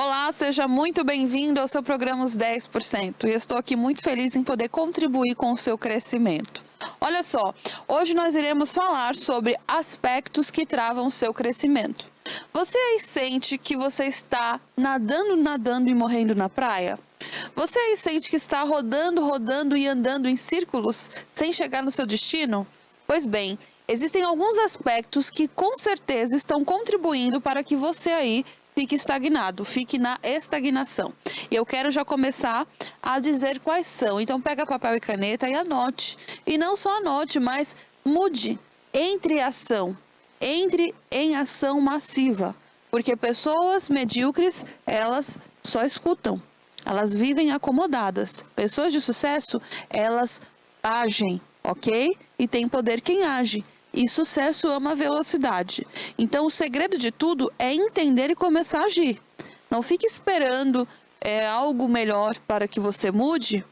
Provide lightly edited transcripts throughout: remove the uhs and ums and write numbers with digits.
Olá, seja muito bem-vindo ao seu programa Os 10%. E eu estou aqui muito feliz em poder contribuir com o seu crescimento. Olha só, hoje nós iremos falar sobre aspectos que travam o seu crescimento. Você aí sente que você está nadando e morrendo na praia? Você aí sente que está rodando e andando em círculos sem chegar no seu destino? Pois bem, existem alguns aspectos que com certeza estão contribuindo para que você aí fique estagnado, fique na estagnação. E eu quero já começar a dizer quais são. Então pega papel e caneta e anote. E não só anote, mas mude. Entre em ação massiva. Porque pessoas medíocres, elas só escutam. Elas vivem acomodadas. Pessoas de sucesso, elas agem, ok? E tem poder quem age. E sucesso ama velocidade. Então, o segredo de tudo é entender e começar a agir. Não fique esperando algo melhor para que você mude,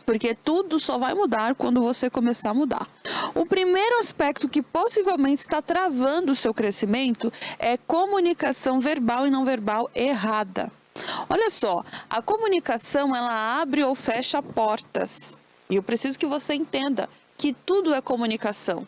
porque tudo só vai mudar quando você começar a mudar. O primeiro aspecto que possivelmente está travando o seu crescimento é comunicação verbal e não verbal errada. Olha só, a comunicação ela abre ou fecha portas. E eu preciso que você entenda que tudo é comunicação.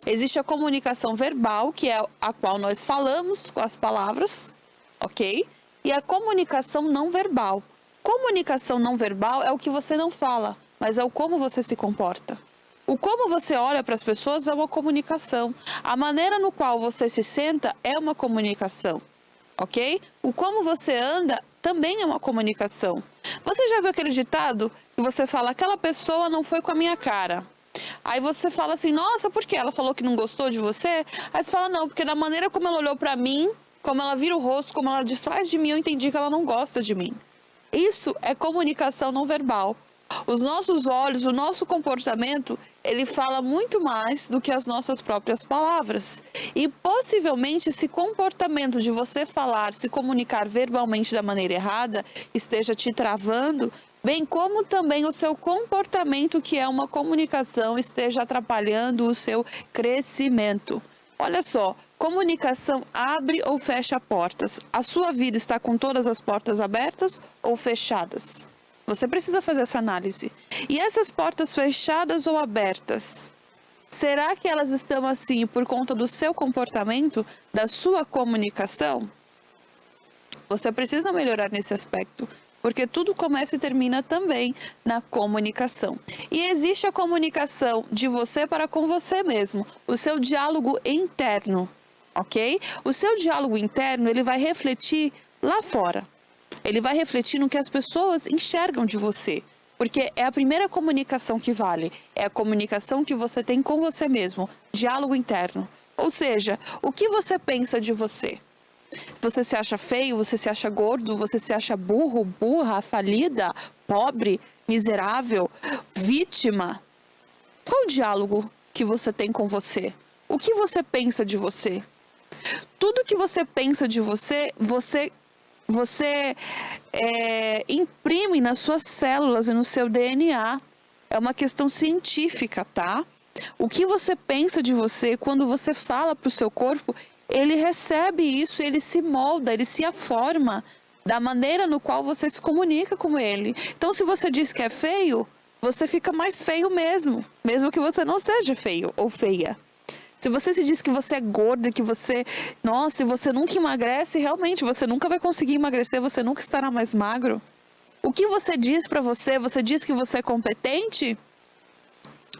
Existe a comunicação verbal, que é a qual nós falamos com as palavras, ok? E a comunicação não verbal. Comunicação não verbal é o que você não fala, mas é o como você se comporta. O como você olha para as pessoas é uma comunicação. A maneira no qual você se senta é uma comunicação, ok? O como você anda também é uma comunicação. Você já viu aquele ditado que você fala, aquela pessoa não foi com a minha cara? Aí você fala assim, nossa, por quê? Ela falou que não gostou de você? Aí você fala, não, porque da maneira como ela olhou pra mim, como ela vira o rosto, como ela desfaz de mim, eu entendi que ela não gosta de mim. Isso é comunicação não verbal. Os nossos olhos, o nosso comportamento, ele fala muito mais do que as nossas próprias palavras. E possivelmente esse comportamento de você falar, se comunicar verbalmente da maneira errada, esteja te travando, bem como também o seu comportamento, que é uma comunicação, esteja atrapalhando o seu crescimento. Olha só, comunicação abre ou fecha portas. A sua vida está com todas as portas abertas ou fechadas? Você precisa fazer essa análise. E essas portas fechadas ou abertas, será que elas estão assim por conta do seu comportamento, da sua comunicação? Você precisa melhorar nesse aspecto. Porque tudo começa e termina também na comunicação. E existe a comunicação de você para com você mesmo, o seu diálogo interno, ok? O seu diálogo interno, ele vai refletir lá fora. Ele vai refletir no que as pessoas enxergam de você. Porque é a primeira comunicação que vale, é a comunicação que você tem com você mesmo, diálogo interno. Ou seja, o que você pensa de você? Você se acha feio, você se acha gordo, você se acha burro, burra, falida, pobre, miserável, vítima? Qual o diálogo que você tem com você? O que você pensa de você? Tudo que você pensa de você, você imprime nas suas células e no seu DNA. É uma questão científica, tá? O que você pensa de você, quando você fala para o seu corpo, ele recebe isso, ele se molda, ele se aforma da maneira no qual você se comunica com ele. Então, se você diz que é feio, você fica mais feio mesmo que você não seja feio ou feia. Se você se diz que você é gorda, que você, nossa, se você nunca emagrece, realmente você nunca vai conseguir emagrecer, você nunca estará mais magro. O que você diz para você? Você diz que você é competente?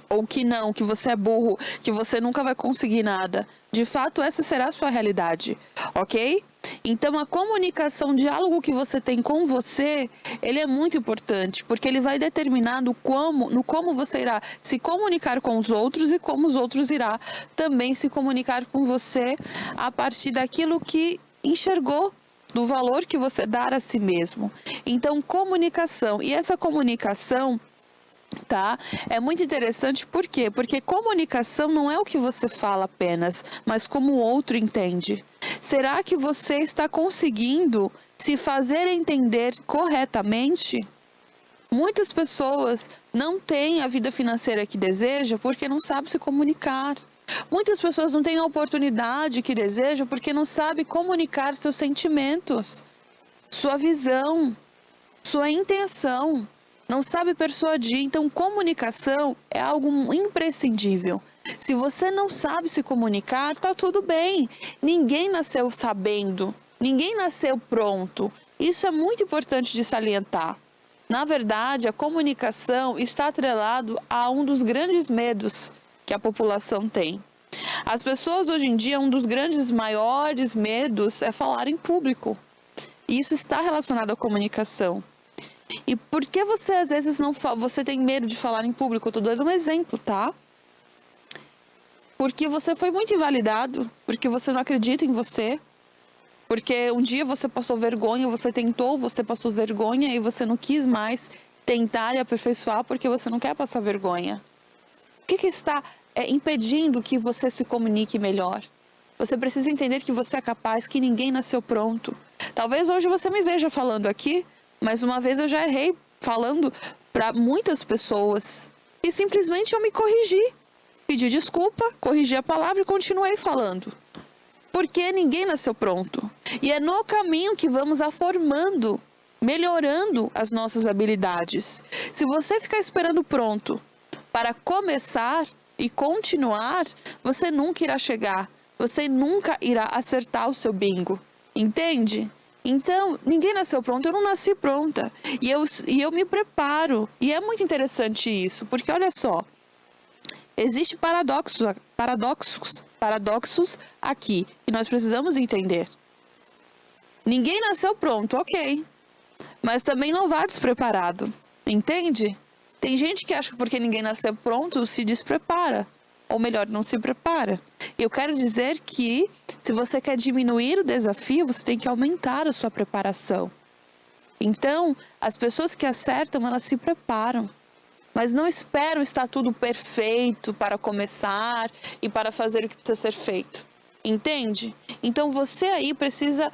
Ou que não, que você é burro, que você nunca vai conseguir nada. De fato, essa será a sua realidade, ok? Então, a comunicação, o diálogo que você tem com você, ele é muito importante, porque ele vai determinar no como você irá se comunicar com os outros e como os outros irá também se comunicar com você a partir daquilo que enxergou, do valor que você dá a si mesmo. Então, comunicação. E essa comunicação, tá? É muito interessante, por quê? Porque comunicação não é o que você fala apenas, mas como o outro entende. Será que você está conseguindo se fazer entender corretamente? Muitas pessoas não têm a vida financeira que deseja porque não sabem se comunicar. Muitas pessoas não têm a oportunidade que desejam porque não sabem comunicar seus sentimentos. sua visão, sua intenção, não sabe persuadir. Então, comunicação é algo imprescindível. Se você não sabe se comunicar, tá tudo bem. Ninguém nasceu sabendo, ninguém nasceu pronto. Isso é muito importante de salientar. Na verdade, a comunicação está atrelado a um dos grandes medos que a população tem. As pessoas hoje em dia, um dos grandes, maiores medos é falar em público. E isso está relacionado à comunicação. E por que você às vezes você tem medo de falar em público? Eu estou dando um exemplo, tá? Porque você foi muito invalidado, porque você não acredita em você, porque um dia você passou vergonha, você tentou, você passou vergonha e você não quis mais tentar e aperfeiçoar porque você não quer passar vergonha. O que está impedindo que você se comunique melhor? Você precisa entender que você é capaz, que ninguém nasceu pronto. Talvez hoje você me veja falando aqui, mas uma vez eu já errei falando para muitas pessoas e simplesmente eu me corrigi. Pedi desculpa, corrigi a palavra e continuei falando. Porque ninguém nasceu pronto. E é no caminho que vamos aformando, melhorando as nossas habilidades. Se você ficar esperando pronto para começar e continuar, você nunca irá chegar. Você nunca irá acertar o seu bingo. Entende? Então, ninguém nasceu pronto, eu não nasci pronta. E eu me preparo. E é muito interessante isso, porque olha só, existem paradoxos aqui, e nós precisamos entender. Ninguém nasceu pronto, ok. Mas também não vá despreparado, entende? Tem gente que acha que porque ninguém nasceu pronto, se desprepara. Ou melhor, não se prepara. Eu quero dizer que, se você quer diminuir o desafio, você tem que aumentar a sua preparação. Então, as pessoas que acertam, elas se preparam. Mas não esperam estar tudo perfeito para começar e para fazer o que precisa ser feito. Entende? Então, você aí precisa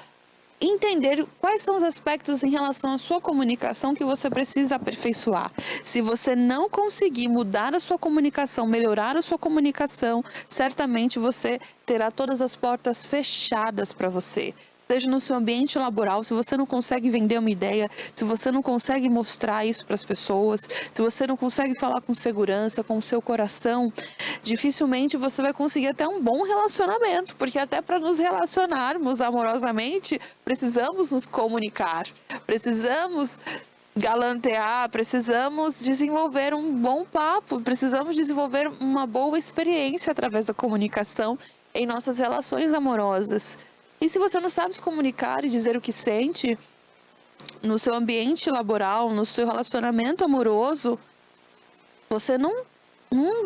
entender quais são os aspectos em relação à sua comunicação que você precisa aperfeiçoar. Se você não conseguir mudar a sua comunicação, melhorar a sua comunicação, certamente você terá todas as portas fechadas para você. Seja no seu ambiente laboral, se você não consegue vender uma ideia, se você não consegue mostrar isso para as pessoas, se você não consegue falar com segurança, com o seu coração, dificilmente você vai conseguir até um bom relacionamento, porque até para nos relacionarmos amorosamente, precisamos nos comunicar, precisamos galantear, precisamos desenvolver um bom papo, precisamos desenvolver uma boa experiência através da comunicação em nossas relações amorosas. E se você não sabe se comunicar e dizer o que sente no seu ambiente laboral, no seu relacionamento amoroso, você não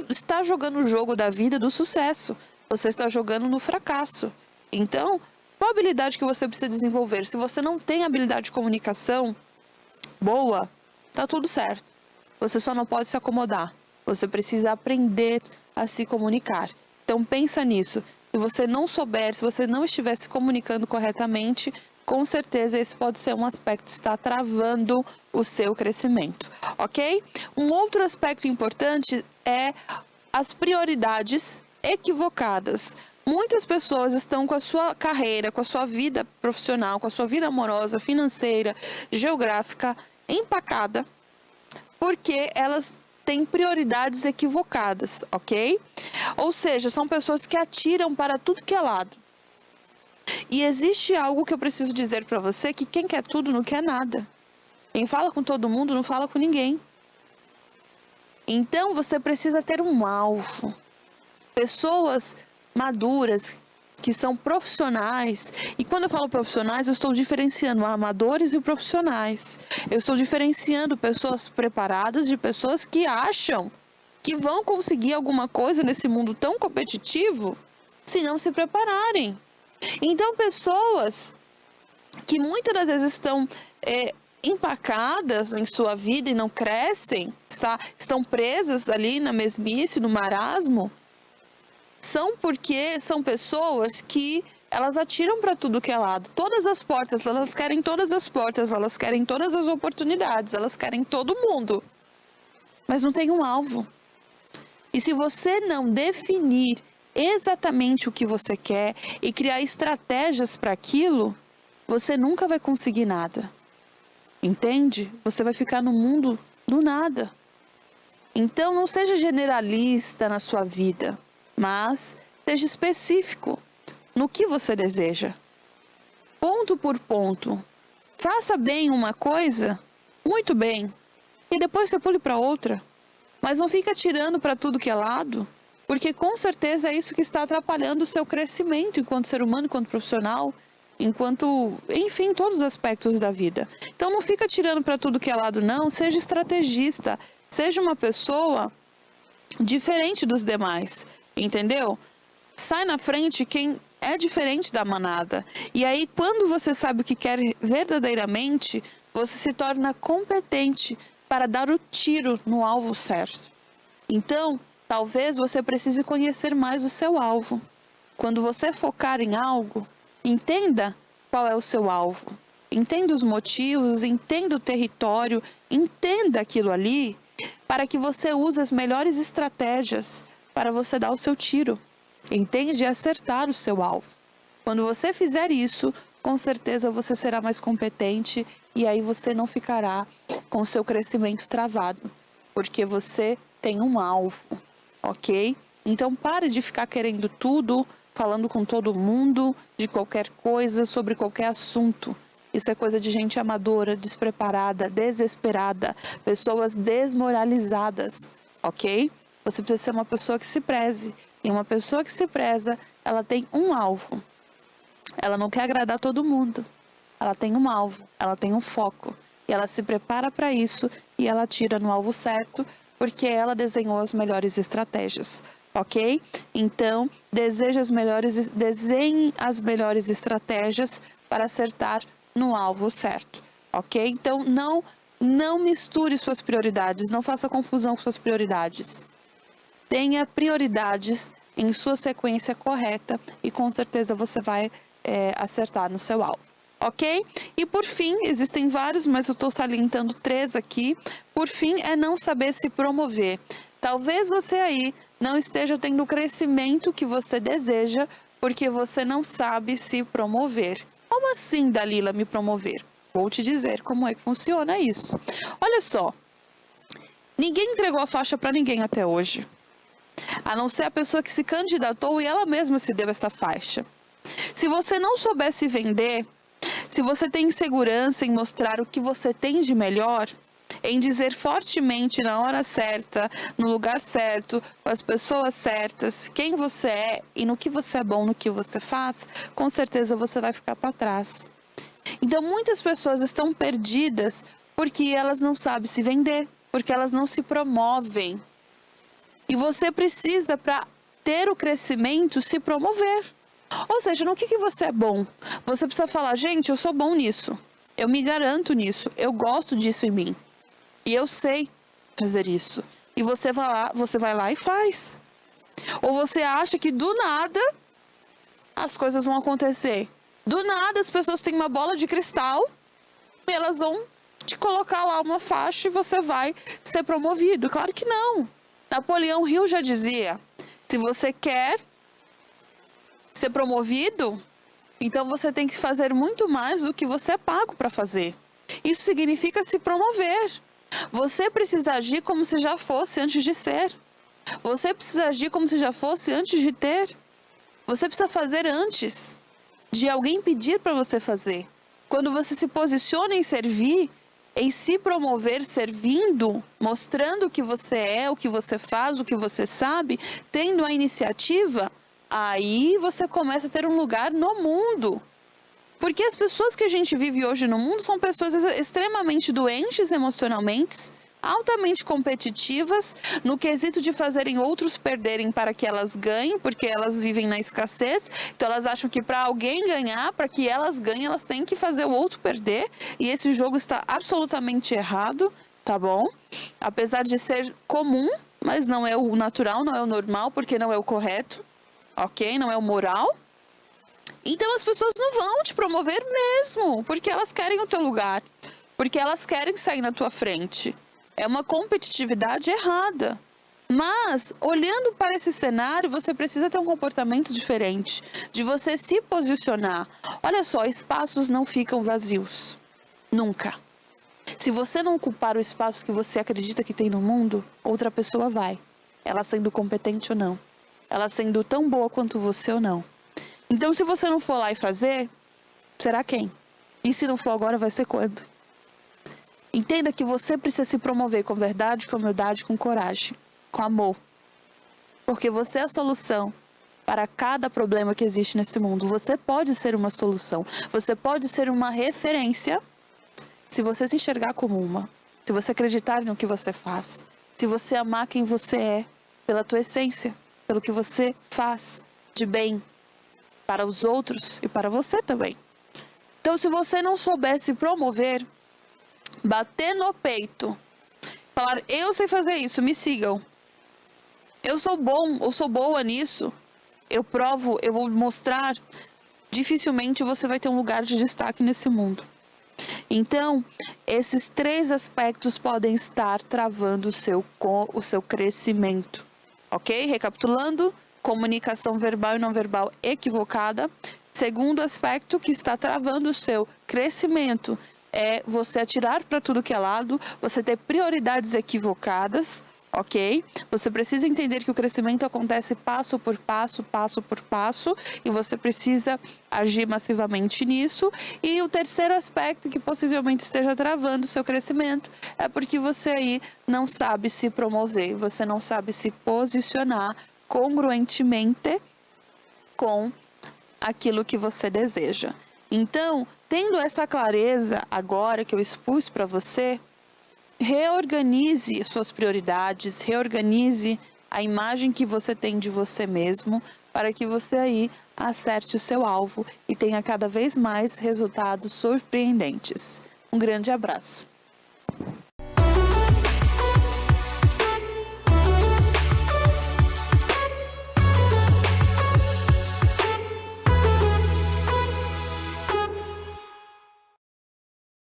está jogando o jogo da vida do sucesso, você está jogando no fracasso. Então, qual a habilidade que você precisa desenvolver? Se você não tem habilidade de comunicação boa, tá tudo certo. Você só não pode se acomodar. Você precisa aprender a se comunicar. Então, pensa nisso. Se você não souber, se você não estiver se comunicando corretamente, com certeza esse pode ser um aspecto que está travando o seu crescimento, ok? Um outro aspecto importante é as prioridades equivocadas. Muitas pessoas estão com a sua carreira, com a sua vida profissional, com a sua vida amorosa, financeira, geográfica empacada, porque elas têm prioridades equivocadas, ok? Ou seja, são pessoas que atiram para tudo que é lado. E existe algo que eu preciso dizer para você, que quem quer tudo não quer nada. Quem fala com todo mundo não fala com ninguém. Então você precisa ter um alvo. Pessoas maduras, que são profissionais, e quando eu falo profissionais, eu estou diferenciando amadores e profissionais. Eu estou diferenciando pessoas preparadas de pessoas que acham que vão conseguir alguma coisa nesse mundo tão competitivo se não se prepararem. Então, pessoas que muitas das vezes estão empacadas em sua vida e não crescem, estão presas ali na mesmice, no marasmo, são porque são pessoas que elas atiram para tudo que é lado. Todas as portas, elas querem todas as portas, elas querem todas as oportunidades, elas querem todo mundo. Mas não tem um alvo. E se você não definir exatamente o que você quer e criar estratégias para aquilo, você nunca vai conseguir nada. Entende? Você vai ficar no mundo do nada. Então não seja generalista na sua vida, mas seja específico no que você deseja. Ponto por ponto. Faça bem uma coisa, muito bem, e depois você pule para outra. Mas não fica atirando para tudo que é lado, porque com certeza é isso que está atrapalhando o seu crescimento enquanto ser humano, enquanto profissional, enfim, todos os aspectos da vida. Então não fica atirando para tudo que é lado não, seja estrategista, seja uma pessoa diferente dos demais, entendeu? Sai na frente quem é diferente da manada. E aí, quando você sabe o que quer verdadeiramente, você se torna competente para dar o tiro no alvo certo. Então, talvez você precise conhecer mais o seu alvo. Quando você focar em algo, entenda qual é o seu alvo. Entenda os motivos, entenda o território, entenda aquilo ali, para que você use as melhores estratégias para você dar o seu tiro. Entende? E acertar o seu alvo. Quando você fizer isso, com certeza você será mais competente e aí você não ficará com o seu crescimento travado, porque você tem um alvo, ok? Então pare de ficar querendo tudo, falando com todo mundo, de qualquer coisa, sobre qualquer assunto. Isso é coisa de gente amadora, despreparada, desesperada, pessoas desmoralizadas, ok? Você precisa ser uma pessoa que se preze. E uma pessoa que se preza, ela tem um alvo. Ela não quer agradar todo mundo. Ela tem um alvo, ela tem um foco. E ela se prepara para isso e ela atira no alvo certo, porque ela desenhou as melhores estratégias, ok? Então, desenhe as melhores estratégias para acertar no alvo certo, ok? Então, não misture suas prioridades, não faça confusão com suas prioridades. Tenha prioridades em sua sequência correta e com certeza você vai acertar no seu alvo, ok? E por fim, existem vários, mas eu estou salientando 3 aqui. Por fim, é não saber se promover. Talvez você aí não esteja tendo o crescimento que você deseja porque você não sabe se promover. Como assim, Dalila, me promover? Vou te dizer como é que funciona isso. Olha só, ninguém entregou a faixa para ninguém até hoje. A não ser a pessoa que se candidatou e ela mesma se deu essa faixa. Se você não souber se vender, se você tem insegurança em mostrar o que você tem de melhor, em dizer fortemente na hora certa, no lugar certo, com as pessoas certas, quem você é e no que você é bom, no que você faz, com certeza você vai ficar para trás. Então muitas pessoas estão perdidas porque elas não sabem se vender, porque elas não se promovem. E você precisa, para ter o crescimento, se promover. Ou seja, no que você é bom? Você precisa falar, gente, eu sou bom nisso. Eu me garanto nisso. Eu gosto disso em mim. E eu sei fazer isso. E você vai lá e faz. Ou você acha que do nada as coisas vão acontecer. Do nada as pessoas têm uma bola de cristal e elas vão te colocar lá uma faixa e você vai ser promovido. Claro que não. Napoleão Hill já dizia, se você quer ser promovido, então você tem que fazer muito mais do que você é pago para fazer. Isso significa se promover. Você precisa agir como se já fosse antes de ser. Você precisa agir como se já fosse antes de ter. Você precisa fazer antes de alguém pedir para você fazer. Quando você se posiciona em servir, em se promover servindo, mostrando o que você é, o que você faz, o que você sabe, tendo a iniciativa, aí você começa a ter um lugar no mundo. Porque as pessoas que a gente vive hoje no mundo são pessoas extremamente doentes emocionalmente, altamente competitivas, no quesito de fazerem outros perderem para que elas ganhem, porque elas vivem na escassez. Então elas acham que para alguém ganhar, para que elas ganhem, elas têm que fazer o outro perder. E esse jogo está absolutamente errado, tá bom? Apesar de ser comum, mas não é o natural, não é o normal, porque não é o correto, ok? Não é o moral. Então as pessoas não vão te promover mesmo, porque elas querem o teu lugar, porque elas querem sair na tua frente. É uma competitividade errada. Mas, olhando para esse cenário, você precisa ter um comportamento diferente, de você se posicionar. Olha só, espaços não ficam vazios. Nunca. Se você não ocupar o espaço que você acredita que tem no mundo, outra pessoa vai. Ela sendo competente ou não. Ela sendo tão boa quanto você ou não. Então, se você não for lá e fazer, será quem? E se não for agora, vai ser quando? Entenda que você precisa se promover com verdade, com humildade, com coragem, com amor. Porque você é a solução para cada problema que existe nesse mundo. Você pode ser uma solução. Você pode ser uma referência se você se enxergar como uma. Se você acreditar no que você faz. Se você amar quem você é, pela tua essência, pelo que você faz de bem para os outros e para você também. Então, se você não souber se promover, bater no peito, falar, eu sei fazer isso, me sigam. Eu sou bom, eu sou boa nisso, eu provo, eu vou mostrar, dificilmente você vai ter um lugar de destaque nesse mundo. Então, esses 3 aspectos podem estar travando o seu crescimento, ok? Recapitulando, comunicação verbal e não verbal equivocada. Segundo aspecto que está travando o seu crescimento é você atirar para tudo que é lado, você ter prioridades equivocadas, ok? Você precisa entender que o crescimento acontece passo por passo, e você precisa agir massivamente nisso. E o terceiro aspecto que possivelmente esteja travando o seu crescimento é porque você aí não sabe se promover, você não sabe se posicionar congruentemente com aquilo que você deseja. Então, tendo essa clareza agora que eu expus para você, reorganize suas prioridades, reorganize a imagem que você tem de você mesmo, para que você aí acerte o seu alvo e tenha cada vez mais resultados surpreendentes. Um grande abraço.